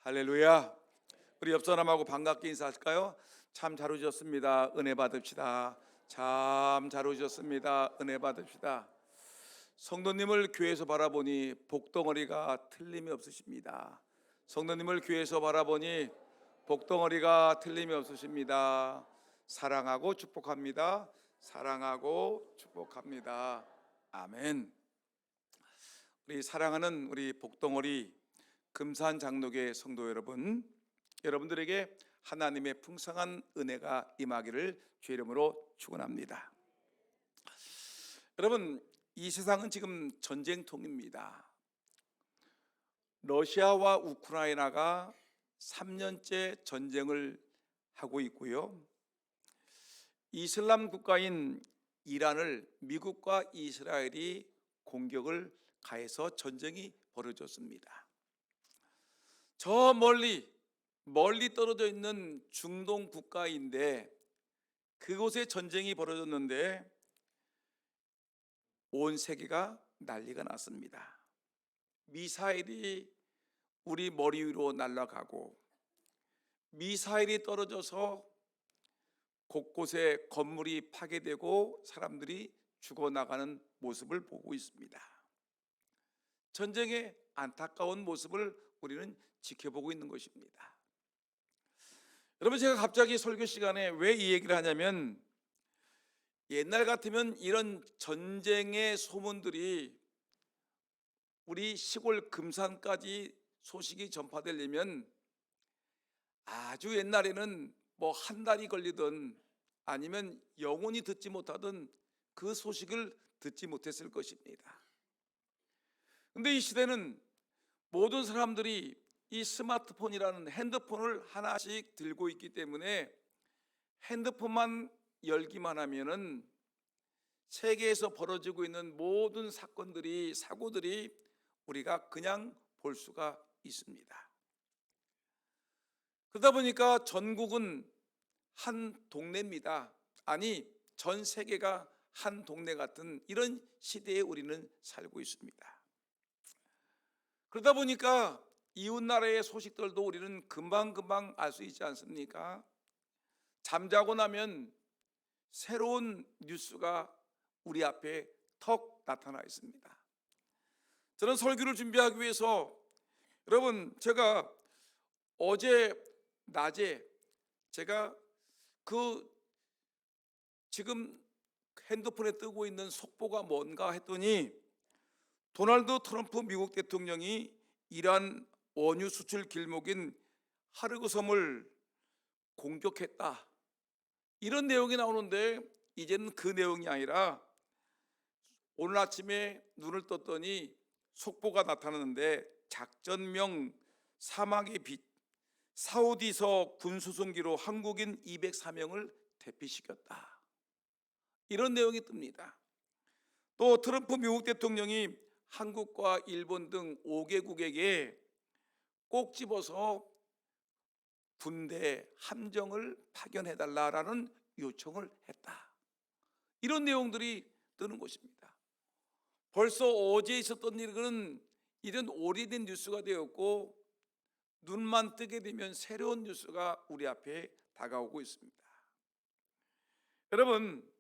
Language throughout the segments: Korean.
할렐루야. 우리 옆 사람하고 반갑게 인사할까요? 참 잘 오셨습니다. 은혜 받읍시다. 참 잘 오셨습니다. 은혜 받읍시다. 성도님을 교회에서 바라보니 복덩어리가 틀림이 없으십니다. 성도님을 교회에서 바라보니 복덩어리가 틀림이 없으십니다. 사랑하고 축복합니다. 사랑하고 축복합니다. 아멘. 우리 사랑하는 우리 복덩어리 금산 장로교 성도 여러분, 여러분들에게 하나님의 풍성한 은혜가 임하기를 주 이름으로 축원합니다. 여러분, 이 세상은 지금 전쟁통입니다. 러시아와 우크라이나가 3년째 전쟁을 하고 있고요. 이슬람 국가인 이란을 미국과 이스라엘이 공격을 가해서 전쟁이 벌어졌습니다. 저 멀리 떨어져 있는 중동 국가인데 그곳에 전쟁이 벌어졌는데 온 세계가 난리가 났습니다. 미사일이 우리 머리 위로 날아가고 미사일이 떨어져서 곳곳에 건물이 파괴되고 사람들이 죽어나가는 모습을 보고 있습니다. 전쟁의 안타까운 모습을 우리는 지켜보고 있는 것입니다. 여러분, 제가 갑자기 설교 시간에 왜 이 얘기를 하냐면, 옛날 같으면 이런 전쟁의 소문들이 우리 시골 금산까지 소식이 전파되려면 아주 옛날에는 뭐 한 달이 걸리든 아니면 영원히 듣지 못하던 그 소식을 듣지 못했을 것입니다. 근데 이 시대는 모든 사람들이 이 스마트폰이라는 핸드폰을 하나씩 들고 있기 때문에 핸드폰만 열기만 하면은 세계에서 벌어지고 있는 모든 사고들이 우리가 그냥 볼 수가 있습니다. 그러다 보니까 전국은 한 동네입니다. 아니, 전 세계가 한 동네 같은 이런 시대에 우리는 살고 있습니다. 그러다 보니까 이웃나라의 소식들도 우리는 금방금방 알 수 있지 않습니까? 잠자고 나면 새로운 뉴스가 우리 앞에 턱 나타나 있습니다. 저는 설교를 준비하기 위해서, 여러분, 제가 어제 낮에 제가 지금 핸드폰에 뜨고 있는 속보가 뭔가 했더니 도널드 트럼프 미국 대통령이 이란 원유 수출 길목인 하르그섬을 공격했다, 이런 내용이 나오는데, 이제는 그 내용이 아니라 오늘 아침에 눈을 떴더니 속보가 나타나는데, 작전명 사막의 빛, 사우디서 군수송기로 한국인 204명을 대피시켰다, 이런 내용이 뜹니다. 또 트럼프 미국 대통령이 한국과 일본 등 5개국에게 꼭 집어서 군대 함정을 파견해달라는 요청을 했다, 이런 내용들이 뜨는 것입니다. 벌써 어제 있었던 일은 이런 오래된 뉴스가 되었고, 눈만 뜨게 되면 새로운 뉴스가 우리 앞에 다가오고 있습니다. 여러분,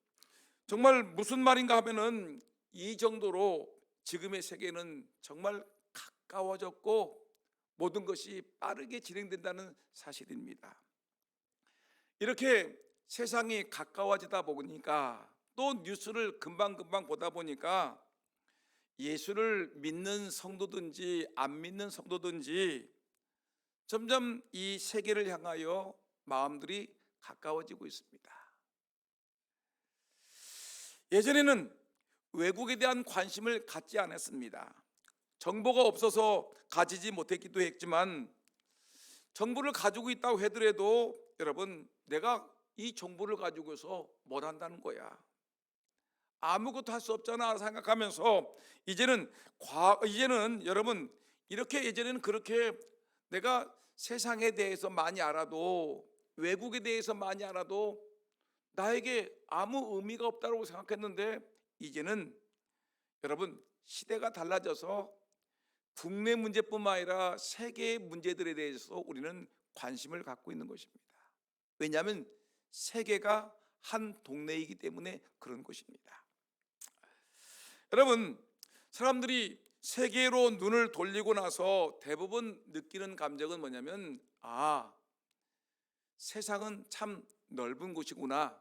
정말 무슨 말인가 하면은 이 정도로 지금의 세계는 정말 가까워졌고 모든 것이 빠르게 진행된다는 사실입니다. 이렇게 세상이 가까워지다 보니까, 또 뉴스를 금방금방 보다 보니까 예수를 믿는 성도든지 안 믿는 성도든지 점점 이 세계를 향하여 마음들이 가까워지고 있습니다. 예전에는 외국에 대한 관심을 갖지 않았습니다. 정보가 없어서 가지지 못했기도 했지만, 정보를 가지고 있다고 하더라도 여러분, 내가 이 정보를 가지고서 뭘 한다는 거야, 아무것도 할 수 없잖아 생각하면서, 이제는 여러분, 이렇게 예전에는 그렇게 내가 세상에 대해서 많이 알아도, 외국에 대해서 많이 알아도 나에게 아무 의미가 없다고 생각했는데, 이제는 여러분, 시대가 달라져서 국내 문제뿐만 아니라 세계의 문제들에 대해서 우리는 관심을 갖고 있는 것입니다. 왜냐하면 세계가 한 동네이기 때문에 그런 것입니다. 여러분, 사람들이 세계로 눈을 돌리고 나서 대부분 느끼는 감정은 뭐냐면, 세상은 참 넓은 곳이구나.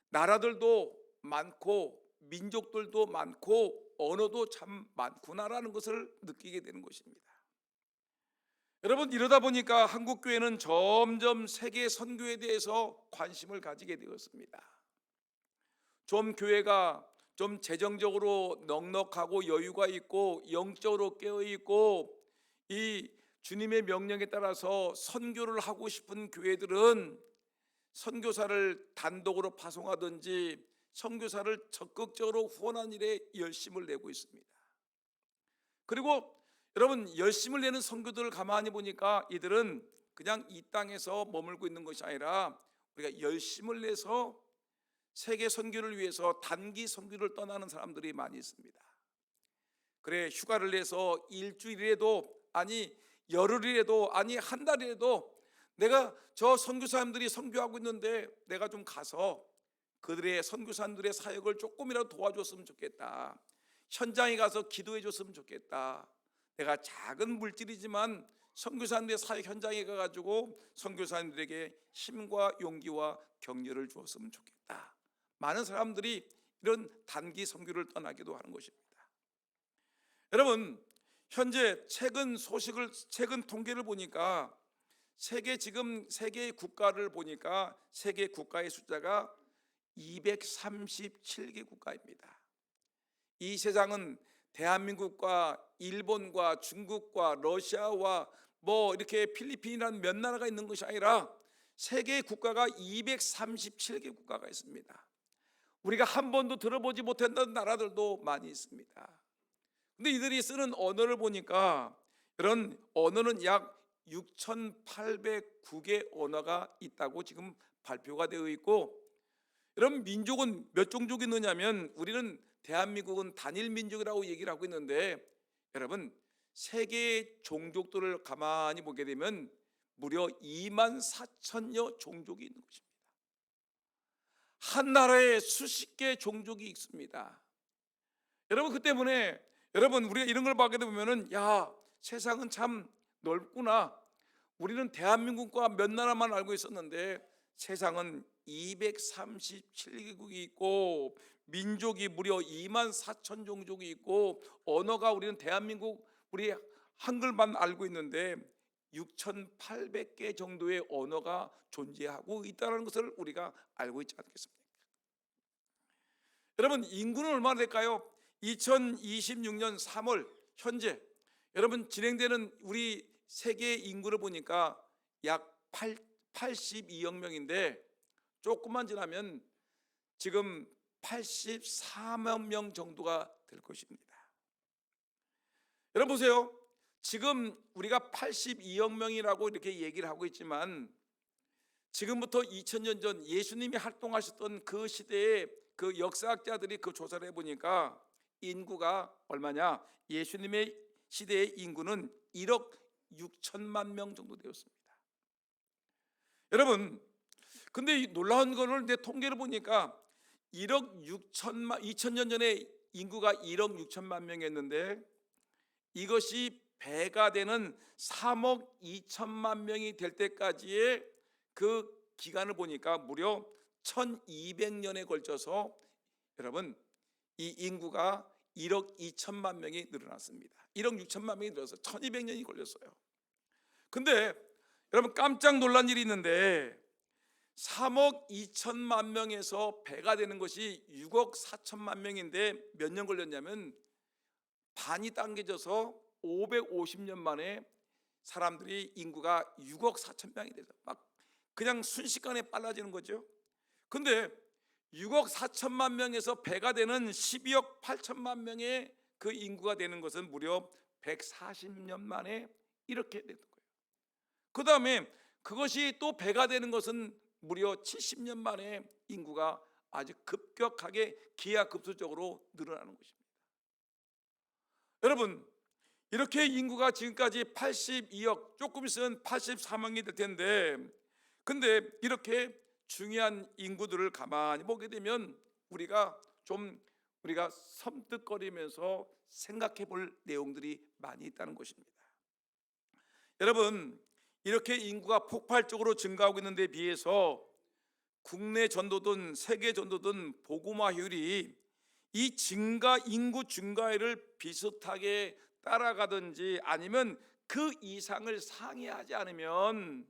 나라들도 많고 민족들도 많고 언어도 참 많구나라는 것을 느끼게 되는 것입니다. 여러분, 이러다 보니까 한국교회는 점점 세계 선교에 대해서 관심을 가지게 되었습니다. 좀 교회가 좀 재정적으로 넉넉하고 여유가 있고 영적으로 깨어있고 이 주님의 명령에 따라서 선교를 하고 싶은 교회들은 선교사를 단독으로 파송하든지 선교사를 적극적으로 후원하는 일에 열심을 내고 있습니다. 그리고 여러분, 열심을 내는 선교들을 가만히 보니까 이들은 그냥 이 땅에서 머물고 있는 것이 아니라 우리가 열심을 내서 세계 선교를 위해서 단기 선교를 떠나는 사람들이 많이 있습니다. 그래, 휴가를 내서 일주일이라도, 아니 열흘이라도, 아니 한 달이라도 내가 저 선교사님들이 선교하고 있는데 내가 좀 가서 그들의 선교사님들의 사역을 조금이라도 도와줬으면 좋겠다. 현장에 가서 기도해 줬으면 좋겠다. 내가 작은 물질이지만 선교사님들의 사역 현장에 가가지고 선교사님들에게 힘과 용기와 격려를 주었으면 좋겠다. 많은 사람들이 이런 단기 선교를 떠나기도 하는 것입니다. 여러분, 현재 최근 통계를 보니까 세계의 국가를 보니까 세계 국가의 숫자가 237개 국가입니다. 이 세상은 대한민국과 일본과 중국과 러시아와 이렇게 필리핀이라는 몇 나라가 있는 것이 아니라 세계 국가가 237개 국가가 있습니다. 우리가 한 번도 들어보지 못했던 나라들도 많이 있습니다. 근데 이들이 쓰는 언어를 보니까 이런 언어는 약 6,809개 언어가 있다고 지금 발표가 되어 있고, 이런 민족은 몇 종족이 있느냐면 우리는 대한민국은 단일 민족이라고 얘기를 하고 있는데, 여러분, 세계의 종족들을 가만히 보게 되면 무려 24,000여 종족이 있는 것입니다. 한 나라에 수십 개 종족이 있습니다. 여러분, 그 때문에 여러분, 우리가 이런 걸 보게 되면은 세상은 참 넓구나. 우리는 대한민국과 몇 나라만 알고 있었는데 세상은 237개국이 있고 민족이 무려 24,000 종족이 있고 언어가 우리는 대한민국 우리 한글만 알고 있는데 6,800개 정도의 언어가 존재하고 있다는 것을 우리가 알고 있지 않겠습니까? 여러분, 인구는 얼마나 될까요? 2026년 3월 현재 여러분 진행되는 우리 세계 인구를 보니까 약 82억 명인데 조금만 지나면 지금 84만 명 정도가 될 것입니다. 여러분 보세요. 지금 우리가 82억 명이라고 이렇게 얘기를 하고 있지만 지금부터 2000년 전 예수님이 활동하셨던 그 시대에 그 역사학자들이 그 조사를 해보니까 인구가 얼마냐? 예수님의 시대의 인구는 1억 6천만 명 정도 되었습니다. 여러분, 근데 이 놀라운 거를 내 통계를 보니까 2000년 전에 인구가 1억 6천만 명이었는데 이것이 배가 되는 3억 2천만 명이 될 때까지의 그 기간을 보니까 무려 1200년에 걸쳐서 여러분 이 인구가 1억 2천만 명이 늘어났습니다. 1억 6천만 명이 늘어서 1200년이 걸렸어요. 근데 여러분 깜짝 놀란 일이 있는데 3억 2천만 명에서 배가 되는 것이 6억 4천만 명인데 몇 년 걸렸냐면 반이 당겨져서 550년 만에 사람들이 인구가 6억 4천 명이 돼서 막 그냥 순식간에 빨라지는 거죠. 근데 6억 4천만 명에서 배가 되는 12억 8천만 명의 그 인구가 되는 것은 무려 140년 만에 이렇게 됐던 거예요. 그 다음에 그것이 또 배가 되는 것은 무려 70년 만에 인구가 아주 급격하게 기하급수적으로 늘어나는 것입니다. 여러분, 이렇게 인구가 지금까지 82억, 조금 있으면 83억이 될 텐데, 근데 이렇게 중요한 인구들을 가만히 보게 되면 우리가 섬뜩거리면서 생각해 볼 내용들이 많이 있다는 것입니다. 여러분, 이렇게 인구가 폭발적으로 증가하고 있는 데 비해서 국내 전도든 세계 전도든 복음화율이 이 인구 증가율을 비슷하게 따라가든지 아니면 그 이상을 상회하지 않으면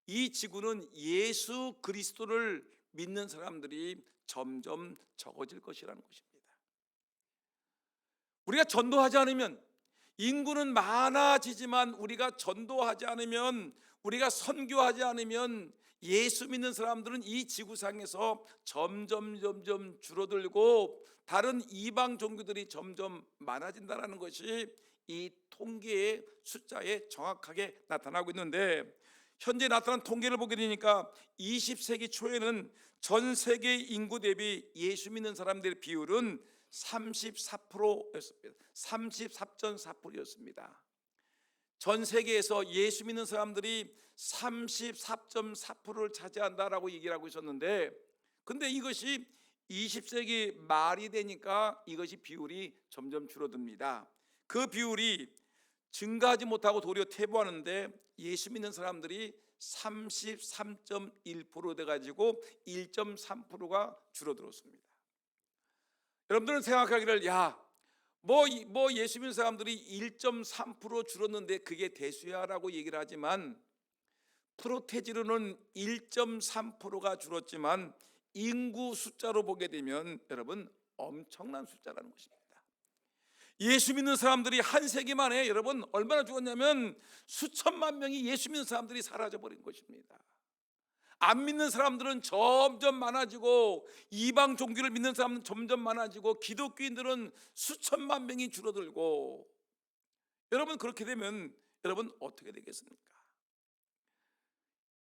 이 지구는 예수 그리스도를 믿는 사람들이 점점 적어질 것이라는 것입니다. 우리가 전도하지 않으면, 인구는 많아지지만 우리가 전도하지 않으면, 우리가 선교하지 않으면 예수 믿는 사람들은 이 지구상에서 점점 줄어들고 다른 이방 종교들이 점점 많아진다는 것이 이 통계의 숫자에 정확하게 나타나고 있는데, 현재 나타난 통계를 보게 되니까 20세기 초에는 전 세계 인구 대비 예수 믿는 사람들의 비율은 34%였습니다. 34.4%였습니다. 전 세계에서 예수 믿는 사람들이 34.4%를 차지한다라고 얘기를 하고 있었는데, 근데 이것이 20세기 말이 되니까 이것이 비율이 점점 줄어듭니다. 그 비율이 증가하지 못하고 도리어 퇴보하는데, 예수 믿는 사람들이 33.1% 돼가지고 1.3%가 줄어들었습니다. 여러분들은 생각하기를 예수 믿는 사람들이 1.3% 줄었는데 그게 대수야라고 얘기를 하지만, 프로테지로는 1.3%가 줄었지만 인구 숫자로 보게 되면 여러분 엄청난 숫자라는 것입니다. 예수 믿는 사람들이 한 세기 만에 여러분 얼마나 죽었냐면 수천만 명이 예수 믿는 사람들이 사라져버린 것입니다. 안 믿는 사람들은 점점 많아지고 이방 종교를 믿는 사람은 점점 많아지고 기독교인들은 수천만 명이 줄어들고, 여러분 그렇게 되면 여러분 어떻게 되겠습니까?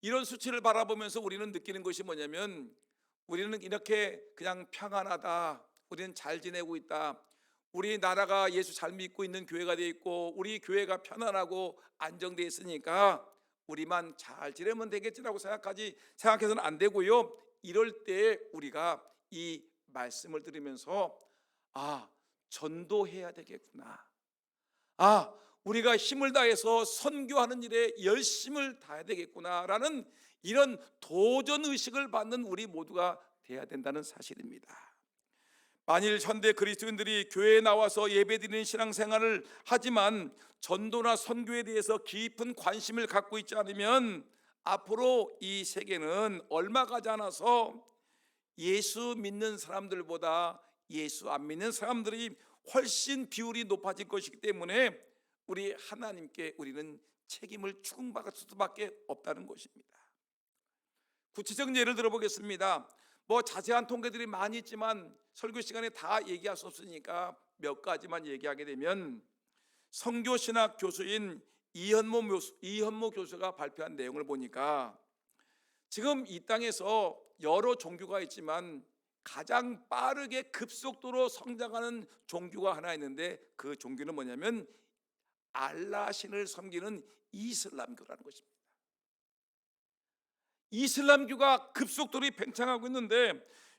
이런 수치를 바라보면서 우리는 느끼는 것이 뭐냐면, 우리는 이렇게 그냥 평안하다, 우리는 잘 지내고 있다, 우리 나라가 예수 잘 믿고 있는 교회가 되어 있고 우리 교회가 편안하고 안정되어 있으니까 우리만 잘 지내면 되겠지라고 생각해서는 안 되고요. 이럴 때 우리가 이 말씀을 들으면서 전도해야 되겠구나, 우리가 힘을 다해서 선교하는 일에 열심을 다해야 되겠구나라는 이런 도전의식을 받는 우리 모두가 돼야 된다는 사실입니다. 만일 현대 그리스도인들이 교회에 나와서 예배드리는 신앙생활을 하지만 전도나 선교에 대해서 깊은 관심을 갖고 있지 않으면 앞으로 이 세계는 얼마 가지 않아서 예수 믿는 사람들보다 예수 안 믿는 사람들이 훨씬 비율이 높아질 것이기 때문에 우리 하나님께 우리는 책임을 추궁받을 수밖에 없다는 것입니다. 구체적인 예를 들어보겠습니다. 자세한 통계들이 많이 있지만 설교 시간에 다 얘기할 수 없으니까 몇 가지만 얘기하게 되면, 선교신학 교수인 이현모 교수가 발표한 내용을 보니까 지금 이 땅에서 여러 종교가 있지만 가장 빠르게 급속도로 성장하는 종교가 하나 있는데, 그 종교는 뭐냐면 알라 신을 섬기는 이슬람교라는 것입니다. 이슬람교가 급속도로 팽창하고 있는데,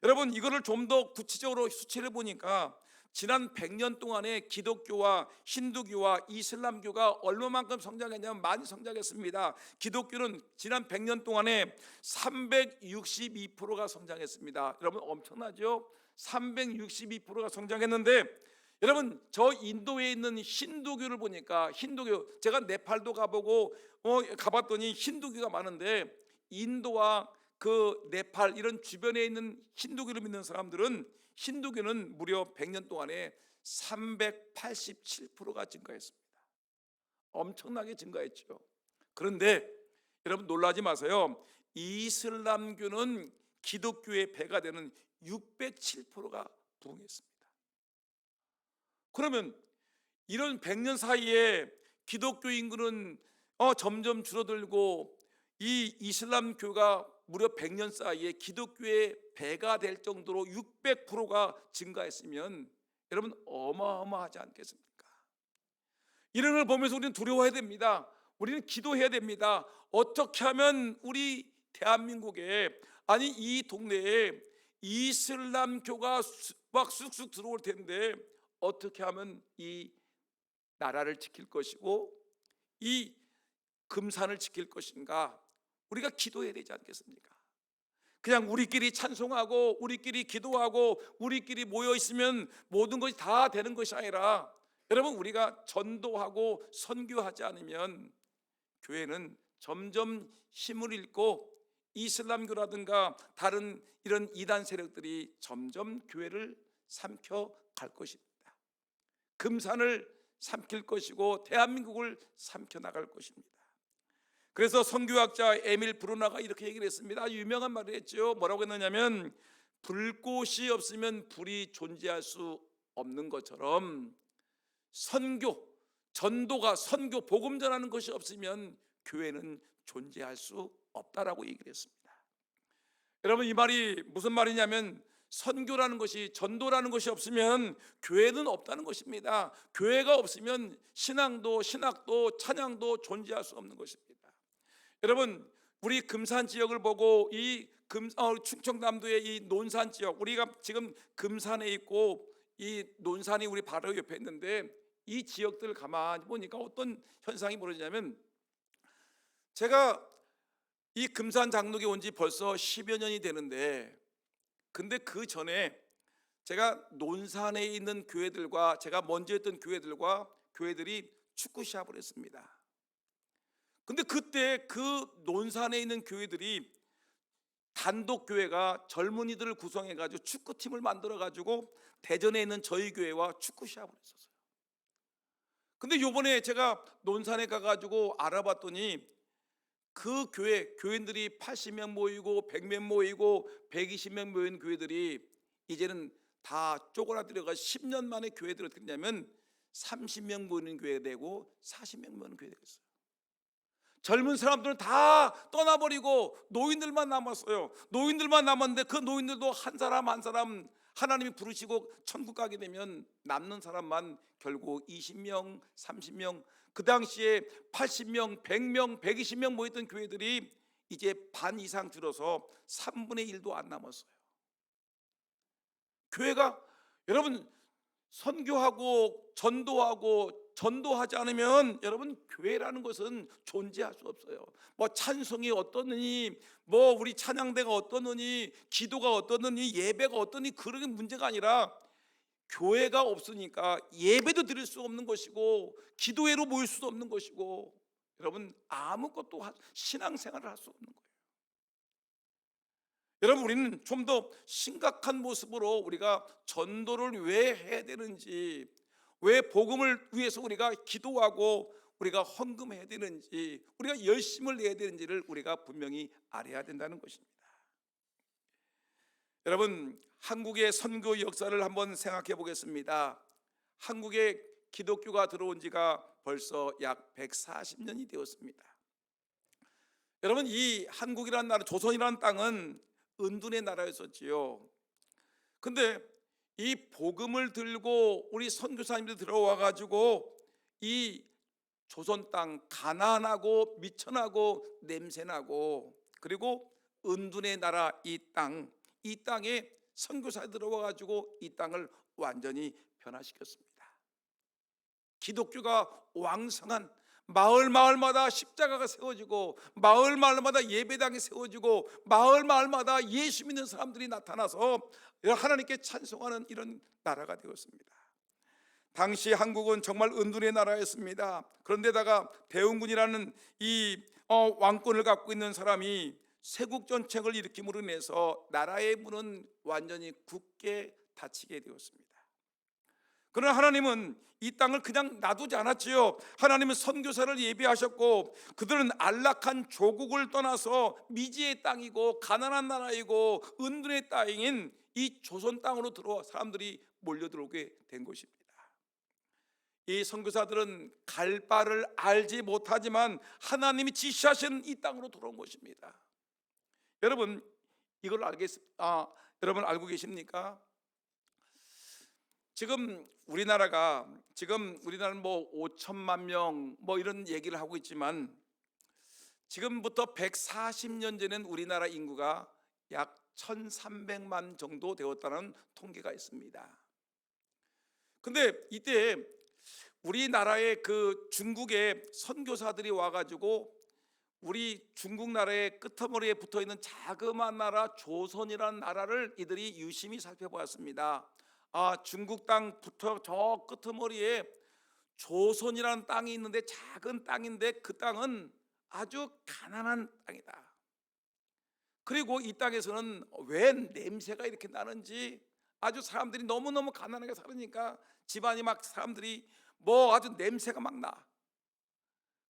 여러분 이거를 좀 더 구체적으로 수치를 보니까 지난 100년 동안에 기독교와 힌두교와 이슬람교가 얼마만큼 성장했냐면 많이 성장했습니다. 기독교는 지난 100년 동안에 362%가 성장했습니다. 여러분 엄청나죠? 362%가 성장했는데, 여러분 저 인도에 있는 힌두교를 보니까, 힌두교 제가 네팔도 가봤더니 힌두교가 많은데, 인도와 그 네팔 이런 주변에 있는 힌두교를 믿는 사람들은 힌두교는 무려 100년 동안에 387%가 증가했습니다. 엄청나게 증가했죠. 그런데 여러분 놀라지 마세요. 이슬람교는 기독교의 배가 되는 607%가 부흥했습니다. 그러면 이런 100년 사이에 기독교 인구는 점점 줄어들고 이 이슬람교가 무려 100년 사이에 기독교의 배가 될 정도로 600%가 증가했으면 여러분 어마어마하지 않겠습니까? 이런 걸 보면서 우리는 두려워해야 됩니다. 우리는 기도해야 됩니다. 어떻게 하면 우리 대한민국에, 아니 이 동네에 이슬람교가 막 쑥쑥 들어올 텐데 어떻게 하면 이 나라를 지킬 것이고 이 금산을 지킬 것인가, 우리가 기도해야 되지 않겠습니까? 그냥 우리끼리 찬송하고 우리끼리 기도하고 우리끼리 모여 있으면 모든 것이 다 되는 것이 아니라, 여러분 우리가 전도하고 선교하지 않으면 교회는 점점 힘을 잃고 이슬람교라든가 다른 이런 이단 세력들이 점점 교회를 삼켜 갈 것입니다. 금산을 삼킬 것이고 대한민국을 삼켜 나갈 것입니다. 그래서 선교학자 에밀 브루너가 이렇게 얘기를 했습니다. 유명한 말을 했죠. 뭐라고 했느냐면, 불꽃이 없으면 불이 존재할 수 없는 것처럼 선교, 전도가, 선교, 복음 전하는 것이 없으면 교회는 존재할 수 없다라고 얘기를 했습니다. 여러분, 이 말이 무슨 말이냐면, 선교라는 것이, 전도라는 것이 없으면 교회는 없다는 것입니다. 교회가 없으면 신앙도, 신학도, 찬양도 존재할 수 없는 것입니다. 여러분, 우리 금산 지역을 보고 이 충청남도의 이 논산 지역, 우리가 지금 금산에 있고 이 논산이 우리 바로 옆에 있는데, 이 지역들을 가만히 보니까 어떤 현상이 벌어지냐면, 제가 이 금산 장로교에 온 지 벌써 10여 년이 되는데, 근데 그 전에 제가 논산에 있는 교회들과, 제가 먼저 했던 교회들과 교회들이 축구 시합을 했습니다. 근데 그때 그 논산에 있는 교회들이 단독 교회가 젊은이들을 구성해 가지고 축구팀을 만들어 가지고 대전에 있는 저희 교회와 축구 시합을 했었어요. 근데 요번에 제가 논산에 가 가지고 알아봤더니 그 교인들이 80명 모이고 100명 모이고 120명 모인 교회들이 이제는 다 쪼그라들어가 10년 만에 교회들이 어떻게 되냐면 30명 모이는 교회 되고 40명 모이는 교회 되겠어요. 젊은 사람들은 다 떠나버리고 노인들만 남았어요. 노인들만 남았는데 그 노인들도 한 사람 한 사람 하나님이 부르시고 천국 가게 되면 남는 사람만 결국 20명, 30명, 그 당시에 80명, 100명, 120명 모였던 교회들이 이제 반 이상 줄어서 3분의 1도 안 남았어요. 교회가, 여러분, 선교하고 전도하지 않으면 여러분 교회라는 것은 존재할 수 없어요. 뭐 찬송이 어떠느니, 뭐 우리 찬양대가 어떠느니, 기도가 어떠느니, 예배가 어떠니, 그런 게 문제가 아니라 교회가 없으니까 예배도 드릴 수 없는 것이고 기도회로 모일 수도 없는 것이고, 여러분 아무것도 신앙생활을 할 수 없는 거예요. 여러분, 우리는 좀 더 심각한 모습으로 우리가 전도를 왜 해야 되는지, 왜 복음을 위해서 우리가 기도하고 우리가 헌금해야 되는지, 우리가 열심을 내야 되는지를 우리가 분명히 알아야 된다는 것입니다. 여러분, 한국의 선교 역사를 한번 생각해 보겠습니다. 한국에 기독교가 들어온 지가 벌써 약 140년이 되었습니다. 여러분, 이 한국이라는 나라, 조선이라는 땅은 은둔의 나라였었지요. 근데 이 복음을 들고 우리 선교사님들 들어와 가지고 이 조선 땅 가난하고 미천하고 냄새나고, 그리고 은둔의 나라 이 땅에 선교사에 들어와 가지고 이 땅을 완전히 변화시켰습니다. 기독교가 왕성한 마을마다 십자가가 세워지고, 마을마다 예배당이 세워지고, 마을마다 예수 믿는 사람들이 나타나서 하나님께 찬송하는 이런 나라가 되었습니다. 당시 한국은 정말 은둔의 나라였습니다. 그런데다가 대운군이라는 이 왕권을 갖고 있는 사람이 세국전쟁을 일으킴으로 인해서 나라의 문은 완전히 굳게 닫히게 되었습니다. 그러나 하나님은 이 땅을 그냥 놔두지 않았지요. 하나님은 선교사를 예비하셨고, 그들은 안락한 조국을 떠나서 미지의 땅이고 가난한 나라이고 은둔의 땅인 이 조선 땅으로 들어와 사람들이 몰려들어오게 된 것입니다. 이 선교사들은 갈 바를 알지 못하지만 하나님이 지시하신 이 땅으로 들어온 것입니다. 여러분, 이걸 여러분 알고 계십니까? 지금 우리나라는 뭐 5천만 명 뭐 이런 얘기를 하고 있지만, 지금부터 140년 전엔 우리나라 인구가 약 1,300만 정도 되었다는 통계가 있습니다. 근데 이때 우리나라의 그 중국의 선교사들이 와가지고 우리 중국 나라의 끄트머리에 붙어 있는 자그마한 나라 조선이라는 나라를 이들이 유심히 살펴보았습니다. 중국 땅부터 저 끄트머리에 조선이라는 땅이 있는데, 작은 땅인데 그 땅은 아주 가난한 땅이다. 그리고 이 땅에서는 왜 냄새가 이렇게 나는지, 아주 사람들이 너무너무 가난하게 살으니까 집안이 막 사람들이 뭐 아주 냄새가 막 나.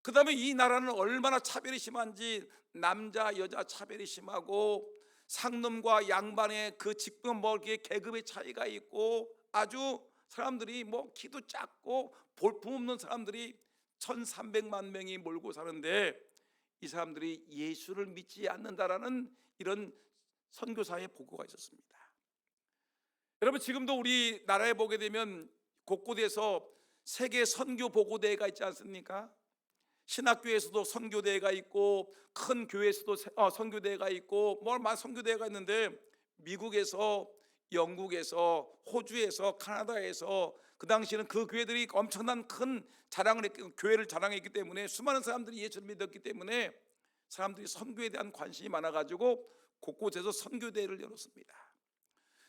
그 다음에 이 나라는 얼마나 차별이 심한지, 남자 여자 차별이 심하고 상놈과 양반의 그 직분 뭐 이렇게 계급의 차이가 있고, 아주 사람들이 뭐 키도 작고 볼품없는 사람들이 1,300만 명이 몰고 사는데, 이 사람들이 예수를 믿지 않는다라는 이런 선교사의 보고가 있었습니다. 여러분, 지금도 우리나라에 보게 되면 곳곳에서 세계 선교 보고대회가 있지 않습니까? 신학교에서도 선교대회가 있고, 큰 교회에서도 선교대회가 있고, 많은 선교대회가 있는데, 미국에서, 영국에서, 호주에서, 카나다에서 그 당시에는 그 교회들이 엄청난 큰 교회를 자랑했기 때문에, 수많은 사람들이 예수를 믿었기 때문에 사람들이 선교에 대한 관심이 많아가지고 곳곳에서 선교대회를 열었습니다.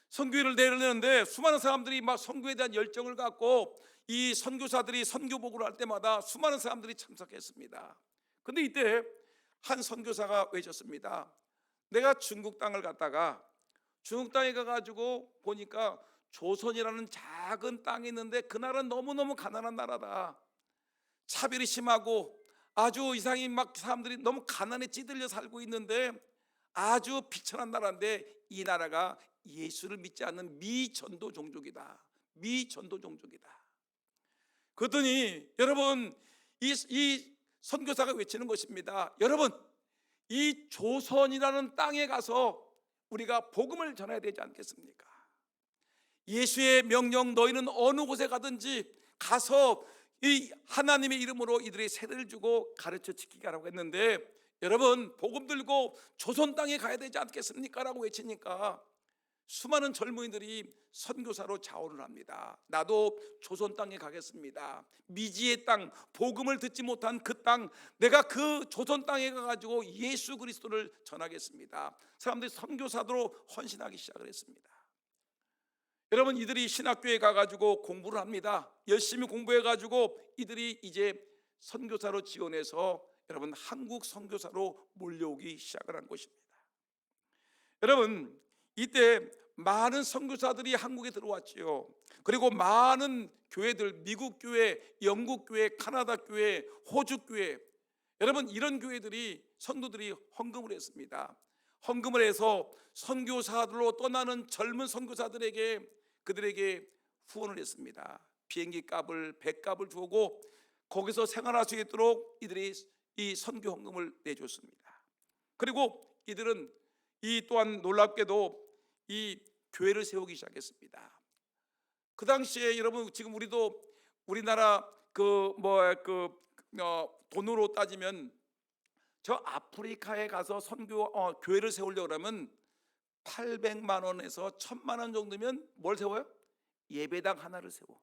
선교회를 내려내는데 수많은 사람들이 막 선교에 대한 열정을 갖고, 이 선교사들이 선교복을 할 때마다 수많은 사람들이 참석했습니다. 근데 이때 한 선교사가 외쳤습니다. 내가 중국 땅을 갔다가 중국 땅에 가가지고 보니까 조선이라는 작은 땅이 있는데, 그 나라는 너무너무 가난한 나라다. 차별이 심하고 아주 이상이 막 사람들이 너무 가난에 찌들려 살고 있는데, 아주 비천한 나라인데 이 나라가 예수를 믿지 않는 미전도 종족이다. 미전도 종족이다. 그랬더니 여러분, 이 선교사가 외치는 것입니다. 여러분, 이 조선이라는 땅에 가서 우리가 복음을 전해야 되지 않겠습니까? 예수의 명령, 너희는 어느 곳에 가든지 가서 이 하나님의 이름으로 이들의 세례를 주고 가르쳐 지키게 하라고 했는데, 여러분, 복음 들고 조선 땅에 가야 되지 않겠습니까? 라고 외치니까 수많은 젊은이들이 선교사로 자원을 합니다. 나도 조선 땅에 가겠습니다. 미지의 땅, 복음을 듣지 못한 그 땅, 내가 그 조선 땅에 가가지고 예수 그리스도를 전하겠습니다. 사람들이 선교사로 헌신하기 시작을 했습니다. 여러분, 이들이 신학교에 가가지고 공부를 합니다. 열심히 공부해가지고 이들이 이제 선교사로 지원해서 여러분, 한국 선교사로 몰려오기 시작을 한 것입니다. 여러분, 이때 많은 선교사들이 한국에 들어왔지요. 그리고 많은 교회들, 미국 교회, 영국 교회, 카나다 교회, 호주 교회, 여러분, 이런 교회들이 선도들이 헌금을 했습니다. 헌금을 해서 선교사들로 떠나는 젊은 선교사들에게, 그들에게 후원을 했습니다. 비행기 값을, 배값을 주고 거기서 생활할 수 있도록 이들이 이 선교 헌금을 내줬습니다. 그리고 이들은 이 또한 놀랍게도 이 교회를 세우기 시작했습니다. 그 당시에 여러분, 지금 우리나라 돈으로 따지면 저 아프리카에 가서 교회를 세우려고 하면 800만 원에서 1000만 원 정도면 뭘 세워요? 예배당 하나를 세워.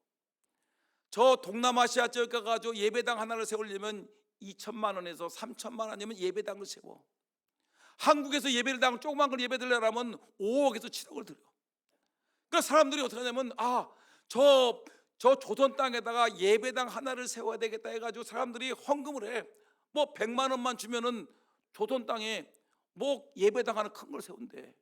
저 동남아시아 지역 가가지고 예배당 하나를 세우려면 2천만 원에서 3천만 원이면 예배당을 세워. 한국에서 예배당 조그만 걸 예배 드리려면 5억에서 7억을 들여. 그러니까 사람들이 어떻게 하냐면, 저 조선 땅에다가 예배당 하나를 세워야 되겠다 해가지고 사람들이 헌금을 해. 뭐 100만 원만 주면은 조선 땅에 뭐 예배당 하나 큰 걸 세운대.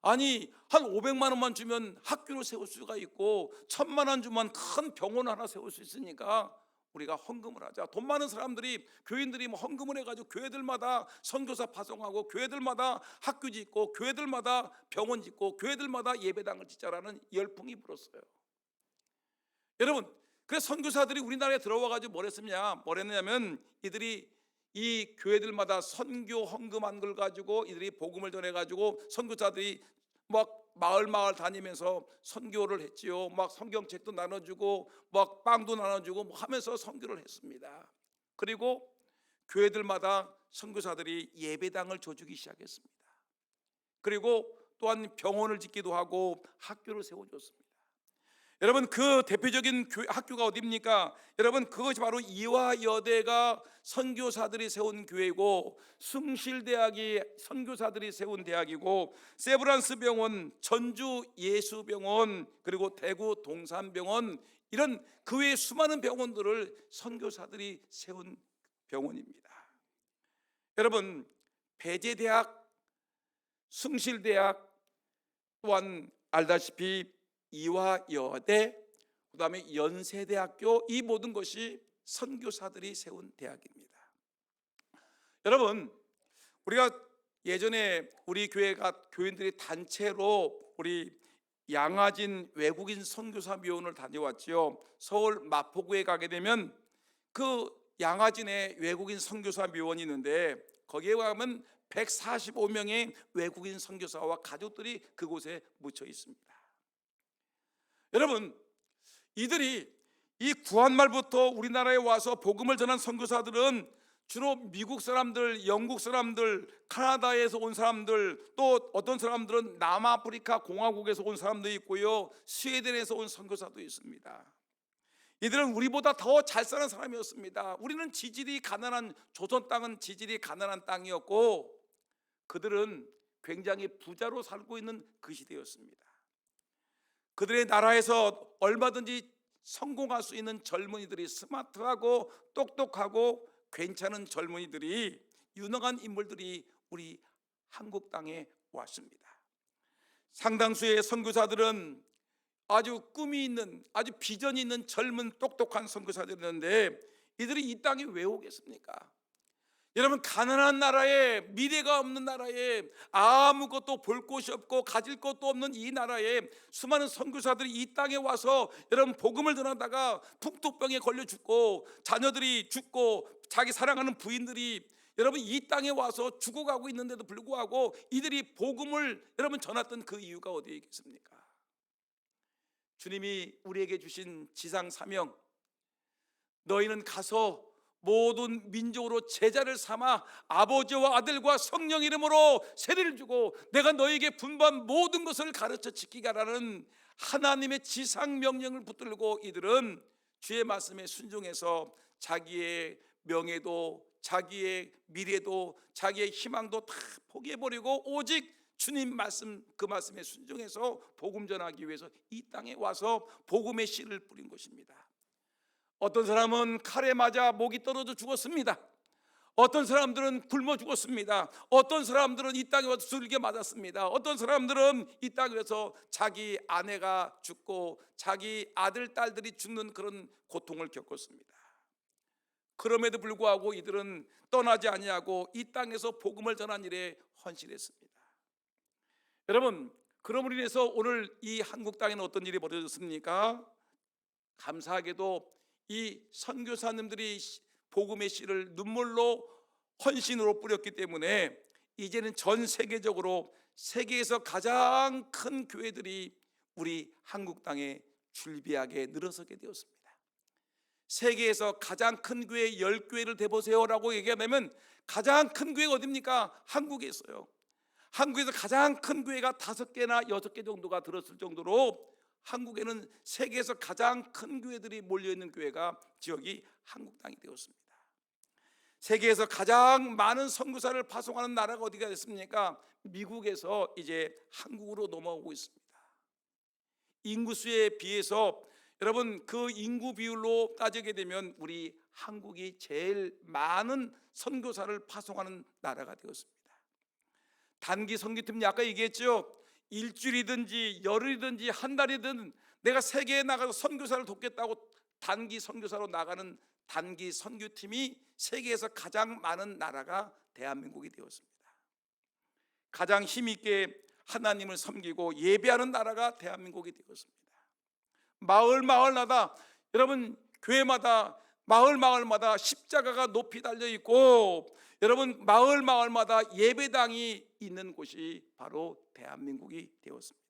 아니, 한 500만 원만 주면 학교를 세울 수가 있고, 1000만 원 주면 큰 병원 하나 세울 수 있으니까 우리가 헌금을 하자. 돈 많은 사람들이, 교인들이 뭐 헌금을 해가지고 교회들마다 선교사 파송하고, 교회들마다 학교 짓고, 교회들마다 병원 짓고, 교회들마다 예배당을 짓자라는 열풍이 불었어요. 여러분, 그래서 선교사들이 우리나라에 들어와가지고 뭘 했냐면, 이들이 이 교회들마다 선교 헌금한 걸 가지고 이들이 복음을 전해가지고 선교사들이 막 마을 다니면서 선교를 했지요. 막 성경책도 나눠주고 막 빵도 나눠주고 뭐 하면서 선교를 했습니다. 그리고 교회들마다 선교사들이 예배당을 줘주기 시작했습니다. 그리고 또한 병원을 짓기도 하고 학교를 세워줬습니다. 여러분, 그 대표적인 학교가 어디입니까? 여러분, 그것이 바로 이화여대가 선교사들이 세운 교회고, 숭실대학이 선교사들이 세운 대학이고, 세브란스 병원, 전주 예수병원, 그리고 대구 동산병원, 이런 그 외의 수많은 병원들을 선교사들이 세운 병원입니다. 여러분, 배재대학, 숭실대학, 또한 알다시피 이화여대, 그 다음에 연세대학교, 이 모든 것이 선교사들이 세운 대학입니다. 여러분, 우리가 예전에 우리 교회가 교인들이 단체로 우리 양화진 외국인 선교사 묘원을 다녀왔지요. 서울 마포구에 가게 되면 그 양화진에 외국인 선교사 묘원이 있는데, 거기에 가면 145명의 외국인 선교사와 가족들이 그곳에 묻혀 있습니다. 여러분, 이들이 이 구한말부터 우리나라에 와서 복음을 전한 선교사들은 주로 미국 사람들, 영국 사람들, 카나다에서 온 사람들, 또 어떤 사람들은 남아프리카 공화국에서 온 사람도 있고요, 스웨덴에서 온 선교사도 있습니다. 이들은 우리보다 더 잘 사는 사람이었습니다. 우리는 지질이 가난한, 조선 땅은 지질이 가난한 땅이었고, 그들은 굉장히 부자로 살고 있는 그 시대였습니다. 그들의 나라에서 얼마든지 성공할 수 있는 젊은이들이, 스마트하고 똑똑하고 괜찮은 젊은이들이, 유능한 인물들이 우리 한국 땅에 왔습니다. 상당수의 선교사들은 아주 꿈이 있는, 아주 비전이 있는 젊은 똑똑한 선교사들이었는데, 이들이 이 땅에 왜 오겠습니까? 여러분, 가난한 나라에, 미래가 없는 나라에, 아무것도 볼 곳이 없고 가질 것도 없는 이 나라에 수많은 선교사들이 이 땅에 와서 여러분 복음을 전하다가 풍토병에 걸려 죽고, 자녀들이 죽고, 자기 사랑하는 부인들이 여러분 이 땅에 와서 죽어가고 있는데도 불구하고 이들이 복음을 여러분 전했던 그 이유가 어디에 있겠습니까? 주님이 우리에게 주신 지상 사명, 너희는 가서 모든 민족으로 제자를 삼아 아버지와 아들과 성령 이름으로 세례를 주고 내가 너에게 분부한 모든 것을 가르쳐 지키게 하라는 하나님의 지상 명령을 붙들고, 이들은 주의 말씀에 순종해서 자기의 명예도, 자기의 미래도, 자기의 희망도 다 포기해버리고 오직 주님 말씀, 그 말씀에 순종해서 복음 전하기 위해서 이 땅에 와서 복음의 씨를 뿌린 것입니다. 어떤 사람은 칼에 맞아 목이 떨어져 죽었습니다. 어떤 사람들은 굶어 죽었습니다. 어떤 사람들은 이 땅에 와서 두들겨 맞았습니다. 어떤 사람들은 이 땅에 와서 자기 아내가 죽고 자기 아들, 딸들이 죽는 그런 고통을 겪었습니다. 그럼에도 불구하고 이들은 떠나지 아니하고 이 땅에서 복음을 전한 일에 헌신했습니다. 여러분, 그럼으로 인해서 오늘 이 한국 땅에는 어떤 일이 벌어졌습니까? 감사하게도 이 선교사님들이 복음의 씨를 눈물로, 헌신으로 뿌렸기 때문에 이제는 전 세계적으로 세계에서 가장 큰 교회들이 우리 한국 땅에 줄비하게 늘어서게 되었습니다. 세계에서 가장 큰 교회 10교회를 대보세요라고 얘기하면 가장 큰 교회가 어디입니까? 한국에 있어요. 한국에서 가장 큰 교회가 5개나 6개 정도가 들었을 정도로 한국에는 세계에서 가장 큰 교회들이 몰려있는 교회가, 지역이 한국 땅이 되었습니다. 세계에서 가장 많은 선교사를 파송하는 나라가 어디가 됐습니까? 미국에서 이제 한국으로 넘어오고 있습니다. 인구수에 비해서 여러분 그 인구 비율로 따지게 되면 우리 한국이 제일 많은 선교사를 파송하는 나라가 되었습니다. 단기 선교팀이 아까 얘기했죠. 일주일이든지 열흘이든지 한 달이든 내가 세계에 나가서 선교사를 돕겠다고 단기 선교사로 나가는 단기 선교팀이 세계에서 가장 많은 나라가 대한민국이 되었습니다. 가장 힘있게 하나님을 섬기고 예배하는 나라가 대한민국이 되었습니다. 마을마다 여러분 교회마다 마을마다 십자가가 높이 달려 있고, 여러분 마을마다 예배당이 있는 곳이 바로 대한민국이 되었습니다.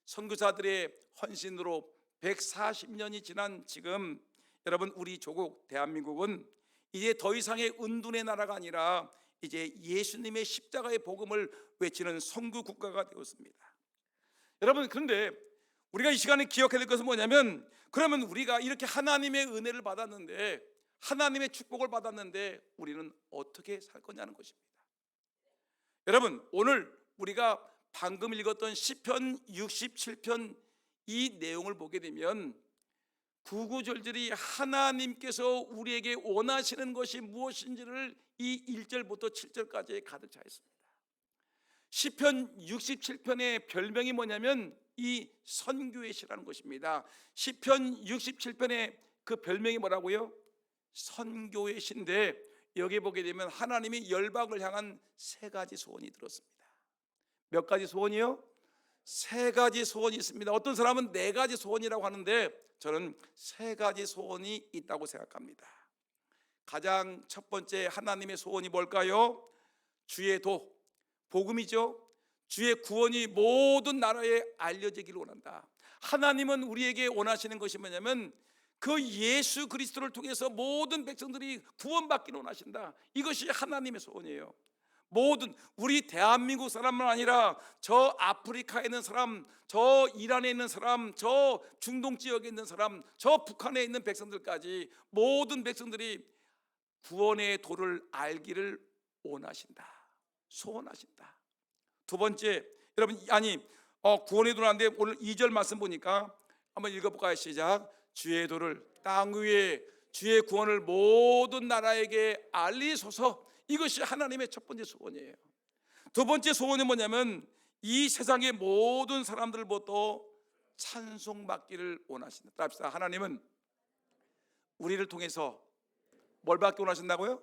선교사들의 헌신으로 140년이 지난 지금 여러분, 우리 조국 대한민국은 이제 더 이상의 은둔의 나라가 아니라 이제 예수님의 십자가의 복음을 외치는 선교 국가가 되었습니다. 여러분, 그런데 우리가 이 시간에 기억해야 될 것은 뭐냐면, 그러면 우리가 이렇게 하나님의 은혜를 받았는데, 하나님의 축복을 받았는데 우리는 어떻게 살 거냐는 것입니다. 여러분, 오늘 우리가 방금 읽었던 시편 67편 이 내용을 보게 되면 구구절절히 하나님께서 우리에게 원하시는 것이 무엇인지를 이 1절부터 7절까지 가득 차 있습니다. 시편 67편의 별명이 뭐냐면 이 선교의 시라는 것입니다. 시편 67편의 그 별명이 뭐라고요? 선교의 시인데, 여기 보게 되면 하나님이 열방을 향한 세 가지 소원이 들었습니다. 몇 가지 소원이요? 세 가지 소원이 있습니다. 어떤 사람은 네 가지 소원이라고 하는데 저는 세 가지 소원이 있다고 생각합니다. 가장 첫 번째 하나님의 소원이 뭘까요? 주의 도, 복음이죠. 주의 구원이 모든 나라에 알려지기를 원한다. 하나님은 우리에게 원하시는 것이 뭐냐면 그 예수 그리스도를 통해서 모든 백성들이 구원받기를 원하신다. 이것이 하나님의 소원이에요. 모든 우리 대한민국 사람만 아니라 저 아프리카에 있는 사람, 저 이란에 있는 사람, 저 중동 지역에 있는 사람, 저 북한에 있는 백성들까지 모든 백성들이 구원의 도를 알기를 원하신다, 소원하신다. 두 번째, 여러분, 구원의 도를 아는데 오늘 2절 말씀 보니까 한번 읽어볼까요? 시작. 주의 도를 땅 위에 주의 구원을 모든 나라에게 알리소서. 이것이 하나님의 첫 번째 소원이에요. 두 번째 소원이 뭐냐면 이 세상의 모든 사람들부터 찬송받기를 원하신다. 따라합시다. 하나님은 우리를 통해서 뭘 받기 원하신다고요?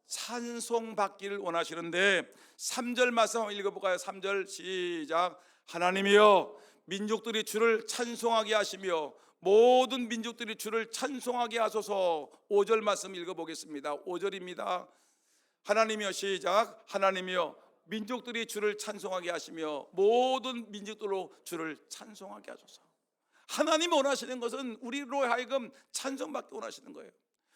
찬송받기를 원하시는데 3절 말씀 한번 읽어볼까요? 3절 시작. 하나님이여 민족들이 주를 찬송하게 하시며 모든 민족들이 주를 찬송하게 하소서. 5절 말씀 읽어보겠습니다. 5절입니다. 하나님이여 시작. 하나님이여 민족들이 주를 찬송하게 하시며 모든 민족들로 주를 찬송하게 하소서. 하나님이 원하시는 것은 우리로 하여금 찬송받기 원하시는 거예요.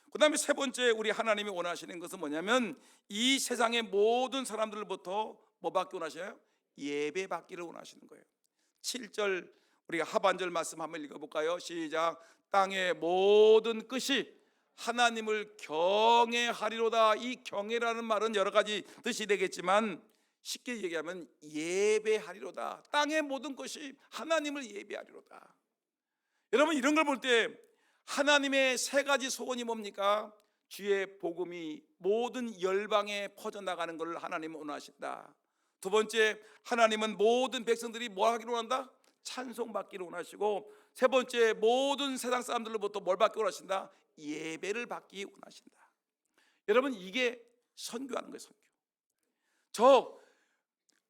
그 다음에 세 번째 우리 하나님이 원하시는 것은 뭐냐면 이 세상의 모든 사람들부터 뭐 받기 원하셔요? 예배 받기를 원하시는 거예요. 7절 우리가 하반절 말씀 한번 읽어볼까요? 시작. 땅의 모든 끝이 하나님을 경외하리로다. 이 경외라는 말은 여러 가지 뜻이 되겠지만 쉽게 얘기하면 예배하리로다. 땅의 모든 것이 하나님을 예배하리로다. 여러분, 이런 걸 볼 때 하나님의 세 가지 소원이 뭡니까? 주의 복음이 모든 열방에 퍼져나가는 것을 하나님은 원하신다. 두 번째, 하나님은 모든 백성들이 뭐 하기를 원한다? 찬송받기를 원하시고, 세 번째, 모든 세상 사람들로부터 뭘 받기 원하신다? 예배를 받기 원하신다. 여러분, 이게 선교하는 거예요. 선교. 저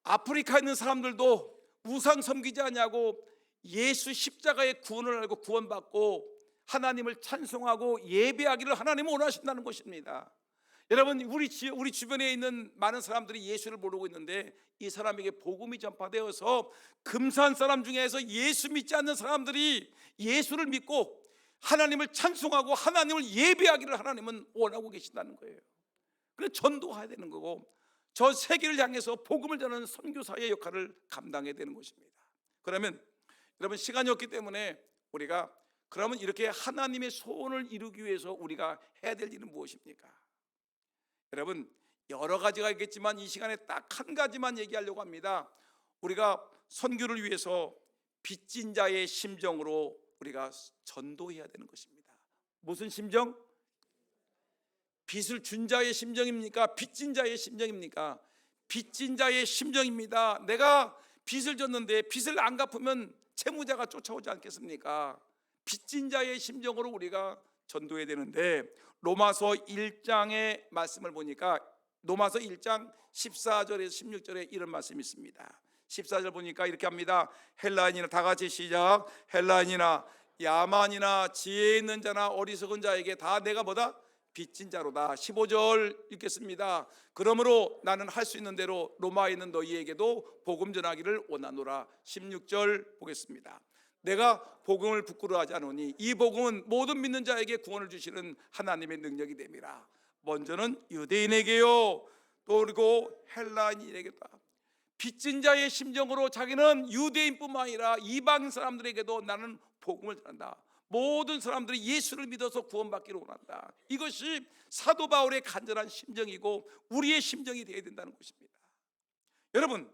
아프리카에 있는 사람들도 우상 섬기지 않냐고 예수 십자가의 구원을 알고 구원받고 하나님을 찬송하고 예배하기를 하나님은 원하신다는 것입니다. 여러분, 우리 주변에 있는 많은 사람들이 예수를 모르고 있는데 이 사람에게 복음이 전파되어서 금산 사람 중에서 예수 믿지 않는 사람들이 예수를 믿고 하나님을 찬송하고 하나님을 예배하기를 하나님은 원하고 계신다는 거예요. 그래서 전도해야 되는 거고 저 세계를 향해서 복음을 전하는 선교사의 역할을 감당해야 되는 것입니다. 그러면 여러분, 시간이 없기 때문에 우리가 그러면 이렇게 하나님의 소원을 이루기 위해서 우리가 해야 될 일은 무엇입니까? 여러분, 여러 가지가 있겠지만 이 시간에 딱 한 가지만 얘기하려고 합니다. 우리가 선교를 위해서 빚진 자의 심정으로 우리가 전도해야 되는 것입니다. 무슨 심정? 빚을 준 자의 심정입니까? 빚진 자의 심정입니까? 빚진 자의 심정입니다. 내가 빚을 졌는데 빚을 안 갚으면 채무자가 쫓아오지 않겠습니까? 빚진 자의 심정으로 우리가 전도해야 되는데 로마서 1장의 말씀을 보니까 로마서 1장 14절에서 16절에 이런 말씀이 있습니다. 14절 보니까 이렇게 합니다. 헬라인이나, 다 같이 시작. 헬라인이나 야만이나 지혜 있는 자나 어리석은 자에게 다 내가 뭐다? 빚진 자로다. 15절 읽겠습니다. 그러므로 나는 할 수 있는 대로 로마에 있는 너희에게도 복음 전하기를 원하노라. 16절 보겠습니다. 내가 복음을 부끄러워하지 않으니 이 복음은 모든 믿는 자에게 구원을 주시는 하나님의 능력이 됨이라. 먼저는 유대인에게요, 또 그리고 헬라인에게다. 빚진 자의 심정으로 자기는 유대인뿐만 아니라 이방 사람들에게도 나는 복음을 전한다. 모든 사람들이 예수를 믿어서 구원받기를 원한다. 이것이 사도 바울의 간절한 심정이고 우리의 심정이 되어야 된다는 것입니다. 여러분,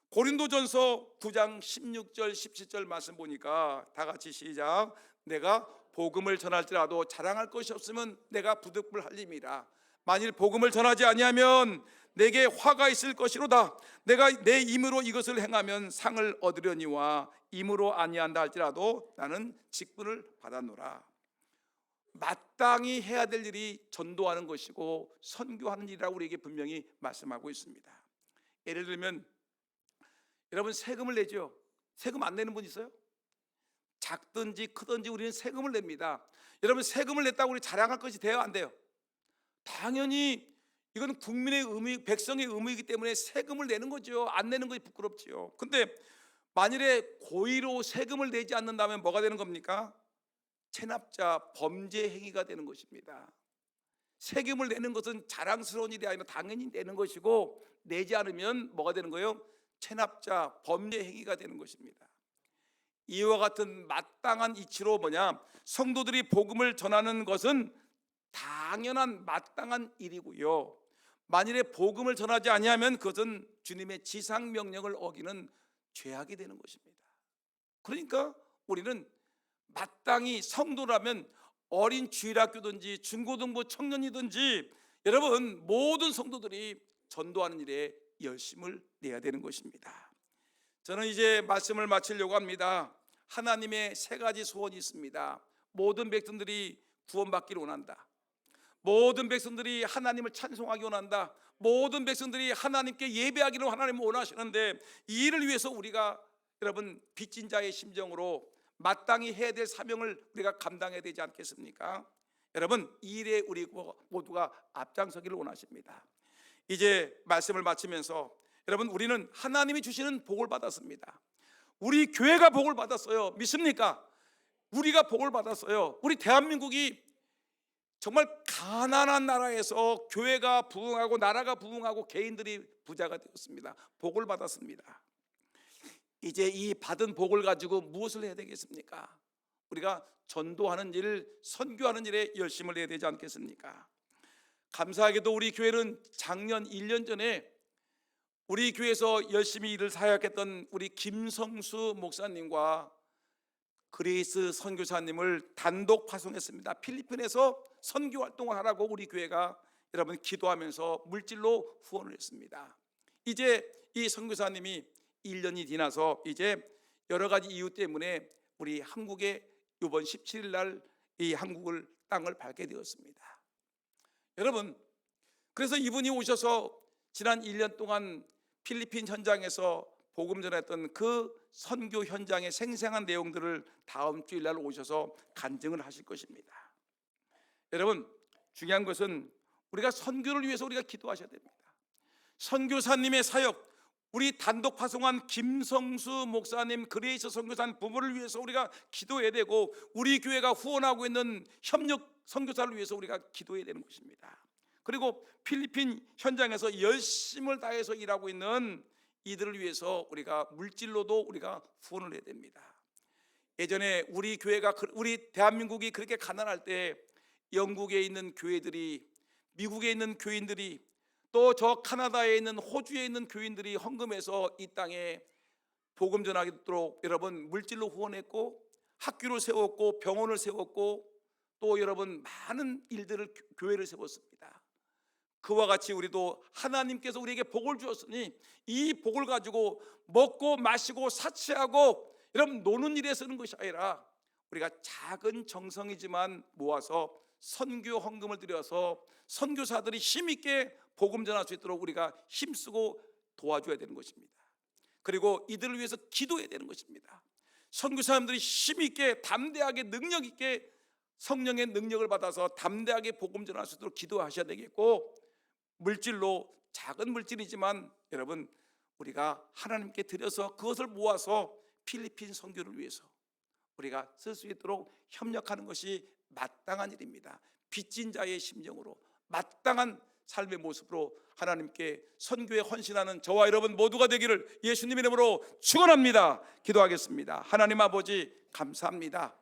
고린도전서 9장 16절 17절 말씀 보니까 다 같이 시작. 내가 복음을 전할지라도 자랑할 것이 없으면 내가 부득불할림이라. 만일 복음을 전하지 아니하면 내게 화가 있을 것이로다. 내가 내 힘으로 이것을 행하면 상을 얻으려니와 힘으로 아니한다 할지라도 나는 직분을 받았노라. 마땅히 해야 될 일이 전도하는 것이고 선교하는 일이라고 우리에게 분명히 말씀하고 있습니다. 예를 들면 여러분, 세금을 내죠. 세금 안 내는 분 있어요? 작든지 크든지 우리는 세금을 냅니다. 여러분, 세금을 냈다고 우리 자랑할 것이 돼요, 안 돼요? 당연히 이건 국민의 의무, 백성의 의무이기 때문에 세금을 내는 거죠. 안 내는 것이 부끄럽지요. 근데 만일에 고의로 세금을 내지 않는다면 뭐가 되는 겁니까? 체납자, 범죄 행위가 되는 것입니다. 세금을 내는 것은 자랑스러운 일이 아니라 당연히 내는 것이고, 내지 않으면 뭐가 되는 거예요? 체납자, 범죄 행위가 되는 것입니다. 이와 같은 마땅한 이치로 성도들이 복음을 전하는 것은 당연한 마땅한 일이고요. 만일에 복음을 전하지 아니하면 그것은 주님의 지상 명령을 어기는 죄악이 되는 것입니다. 그러니까 우리는 마땅히 성도라면 어린 주일학교든지 중고등부 청년이든지 여러분 모든 성도들이 전도하는 일에 열심을 내야 되는 것입니다. 저는 이제 말씀을 마치려고 합니다. 하나님의 세 가지 소원이 있습니다. 모든 백성들이 구원받기를 원한다. 모든 백성들이 하나님을 찬송하기 원한다. 모든 백성들이 하나님께 예배하기를 하나님을 원하시는데, 이 일을 위해서 우리가 여러분 빚진 자의 심정으로 마땅히 해야 될 사명을 우리가 감당해야 되지 않겠습니까? 여러분, 이 일에 우리 모두가 앞장서기를 원하십니다. 이제 말씀을 마치면서 여러분, 우리는 하나님이 주시는 복을 받았습니다. 우리 교회가 복을 받았어요. 믿습니까? 우리가 복을 받았어요. 우리 대한민국이 정말 가난한 나라에서 교회가 부흥하고 나라가 부흥하고 개인들이 부자가 되었습니다. 복을 받았습니다. 이제 이 받은 복을 가지고 무엇을 해야 되겠습니까? 우리가 전도하는 일, 선교하는 일에 열심을 내야 되지 않겠습니까? 감사하게도 우리 교회는 작년 1년 전에 우리 교회에서 열심히 일을 사역했던 우리 김성수 목사님과 그레이스 선교사님을 단독 파송했습니다. 필리핀에서 선교 활동을 하라고 우리 교회가 여러분 기도하면서 물질로 후원을 했습니다. 이제 이 선교사님이 1년이 지나서 이제 여러 가지 이유 때문에 우리 한국에 이번 17일 날 이 한국을 땅을 밟게 되었습니다. 여러분, 그래서 이분이 오셔서 지난 1년 동안 필리핀 현장에서 복음 전했던 그 선교 현장의 생생한 내용들을 다음 주일 날 오셔서 간증을 하실 것입니다. 여러분, 중요한 것은 우리가 선교를 위해서 우리가 기도하셔야 됩니다. 선교사님의 사역, 우리 단독 파송한 김성수 목사님, 그레이스 선교사님 부부를 위해서 우리가 기도해야 되고, 우리 교회가 후원하고 있는 협력 선교사를 위해서 우리가 기도해야 되는 것입니다. 그리고 필리핀 현장에서 열심을 다해서 일하고 있는 이들을 위해서 우리가 물질로도 우리가 후원을 해야 됩니다. 예전에 우리 교회가, 우리 대한민국이 그렇게 가난할 때 영국에 있는 교회들이, 미국에 있는 교인들이, 또 저 카나다에 있는, 호주에 있는 교인들이 헌금해서 이 땅에 복음 전하도록 여러분 물질로 후원했고, 학교를 세웠고, 병원을 세웠고, 또 여러분 많은 일들을, 교회를 세웠습니다. 그와 같이 우리도 하나님께서 우리에게 복을 주었으니 이 복을 가지고 먹고 마시고 사치하고 여러분 노는 일에 쓰는 것이 아니라 우리가 작은 정성이지만 모아서 선교 헌금을 드려서 선교사들이 힘있게 복음 전할 수 있도록 우리가 힘쓰고 도와줘야 되는 것입니다. 그리고 이들을 위해서 기도해야 되는 것입니다. 선교사님들이 힘있게 담대하게 능력 있게 성령의 능력을 받아서 담대하게 복음 전할 수 있도록 기도하셔야 되겠고, 물질로 작은 물질이지만 여러분 우리가 하나님께 드려서 그것을 모아서 필리핀 선교를 위해서 우리가 쓸 수 있도록 협력하는 것이 마땅한 일입니다. 빚진 자의 심정으로 마땅한 삶의 모습으로 하나님께 선교에 헌신하는 저와 여러분 모두가 되기를 예수님 이름으로 축원합니다. 기도하겠습니다. 하나님 아버지 감사합니다.